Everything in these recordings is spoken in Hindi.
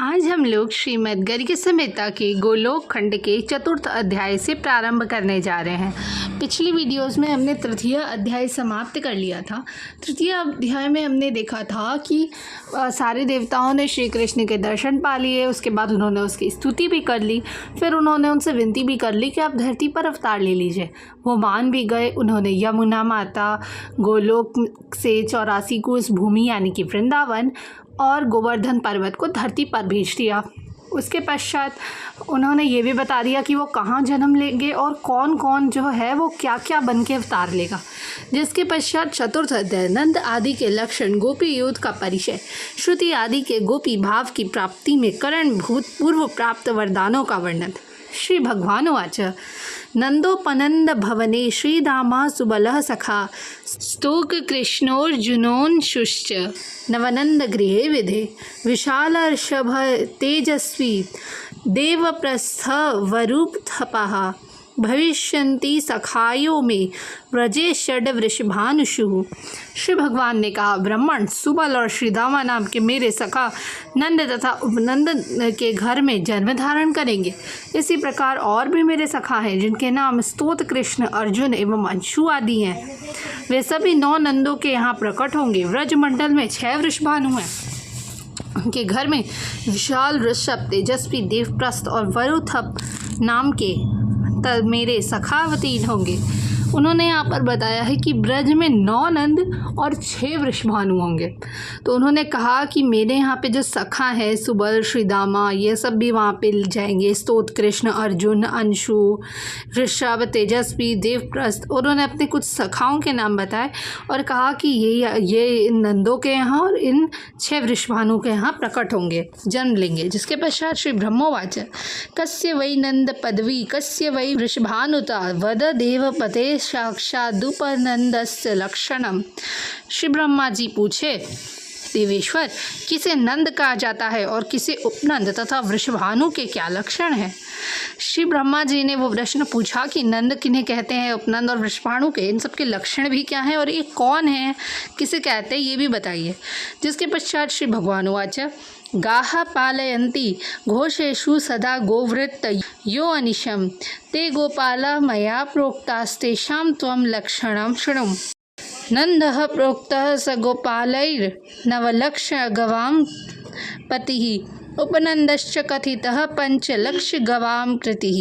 आज हम लोग श्रीमद् गर्ग संहिता के गोलोक खंड के चतुर्थ अध्याय से प्रारंभ करने जा रहे हैं। पिछली वीडियोस में हमने तृतीय अध्याय समाप्त कर लिया था। तृतीय अध्याय में हमने देखा था कि सारे देवताओं ने श्री कृष्ण के दर्शन पा लिए, उसके बाद उन्होंने उसकी स्तुति भी कर ली, फिर उन्होंने उनसे विनती भी कर ली कि आप धरती पर अवतार ले लीजिए। वो मान भी गए। उन्होंने यमुना माता, गोलोक से 84 कोस भूमि यानी कि वृंदावन और गोवर्धन पर्वत को धरती पर भेज दिया। उसके पश्चात उन्होंने ये भी बता दिया कि वो कहाँ जन्म लेंगे और कौन कौन जो है वो क्या क्या बन के अवतार लेगा। जिसके पश्चात चतुर्थ अध्याय नंद आदि के लक्षण, गोपी योग का परिचय, श्रुति आदि के गोपी भाव की प्राप्ति में करणभूत पूर्व प्राप्त वरदानों का वर्णन। श्री भगवान उवाच नंदोपनंद भवने श्रीधामा सुबलः सखा स्तोक कृष्णोर्जुनोन्शुश्च नवनंद गृहे विधे विशालर्षभ तेजस्वी देवप्रस्थ वरूपथपः भविष्यन्ति सखायों में व्रजे षड वृषभानुषु। श्री भगवान ने कहा, ब्राह्मण सुबल और श्रीधामा नाम के मेरे सखा नंद तथा उपनंद के घर में जन्म धारण करेंगे। इसी प्रकार और भी मेरे सखा हैं जिनके नाम स्तोत, कृष्ण, अर्जुन एवं अंशु आदि हैं। वे सभी 9 नंदों के यहाँ प्रकट होंगे। व्रजमंडल में 6 वृषभानु हैं। उनके घर में विशाल वृषभ, तेजस्वी देवप्रस्थ और वरुथप नाम के मेरे सखा अवतीर्ण होंगे। उन्होंने यहाँ पर बताया है कि ब्रज में 9 नंद और 6 वृषभानु होंगे। तो उन्होंने कहा कि मेरे यहाँ पे जो सखा है सुबल, श्रीदामा, ये सब भी वहाँ पे जाएंगे। स्तोत, कृष्ण, अर्जुन, अंशु, वृषभ, तेजस्वी, देवप्रस्थ। उन्होंने अपने कुछ सखाओं के नाम बताए और कहा कि ये इन नंदों के यहाँ और इन 6 वृषभानु के यहाँ प्रकट होंगे, जन्म लेंगे। जिसके पश्चात श्री ब्रह्मोवाच कस्य वै नंद पदवी कस्य वै वृषभानुता वद देवपते साक्षादुपनंदस्य लक्षणम। श्री ब्रह्मा जी पूछे, देवेश्वर, किसे नंद कहा जाता है और किसे उपनंद तथा वृषभानु के क्या लक्षण हैं? श्री ब्रह्मा जी ने वो प्रश्न पूछा कि नंद किन्हें कहते हैं, उपनंद और वृषभानु के इन सबके लक्षण भी क्या हैं और ये कौन है, किसे कहते हैं, ये भी बताइए। जिसके पश्चात श्री भगवान उवाच गाः पालयन्ति घोषेषु सदा गोवृत्त यो अनिशम ते गोपाला मया प्रोक्तास्तेषां त्वं लक्षणं शृणु। नन्दः प्रोक्तः स गोपालैर्नवलक्ष गवां पतिः उपनन्दश्च कथितः 5 लक्ष गवां कृतिः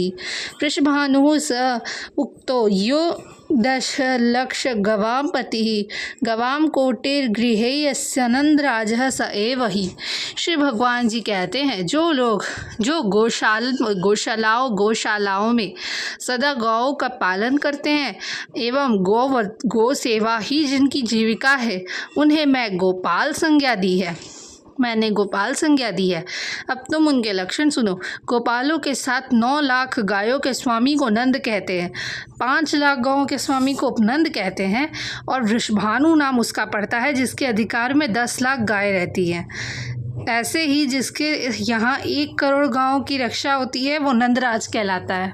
वृषभानुः स उक्तो यो 10 लक्ष गवां पतिः गवां कोटिर्गृहे यस्य नंदराजः स एव ही। श्री भगवान जी कहते हैं, जो लोग जो गौशालाओं में सदा गौ का पालन करते हैं एवं गौ सेवा ही जिनकी जीविका है, उन्हें मैंने गोपाल संज्ञा दी है। अब तुम उनके लक्षण सुनो। गोपालों के साथ 9 लाख गायों के स्वामी को नंद कहते हैं, 5 लाख गायों के स्वामी को उपनंद कहते हैं और वृषभानु नाम उसका पड़ता है जिसके अधिकार में 10 लाख गाय रहती हैं। ऐसे ही जिसके यहाँ 1 करोड़ गायों की रक्षा होती है वो नंदराज कहलाता है।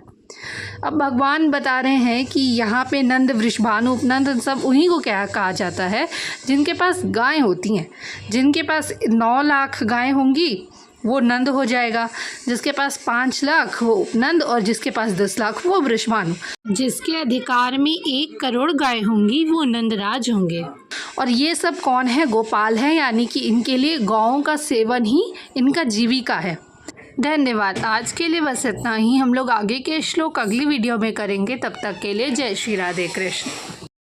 अब भगवान बता रहे हैं कि यहाँ पे नंद, वृषभानु, उपनंद सब उन्हीं को क्या कहा जाता है जिनके पास गाय होती हैं। जिनके पास 9 लाख गायें होंगी वो नंद हो जाएगा, जिसके पास 5 लाख वो उपनंद और जिसके पास 10 लाख वो वृषभानु। जिसके अधिकार में 1 करोड़ गाय होंगी वो नंदराज होंगे। और ये सब कौन है? गोपाल हैं, यानी कि इनके लिए गौओं का सेवन ही इनका जीविका है। धन्यवाद। आज के लिए बस इतना ही। हम लोग आगे के श्लोक अगली वीडियो में करेंगे। तब तक के लिए जय श्री राधे कृष्ण।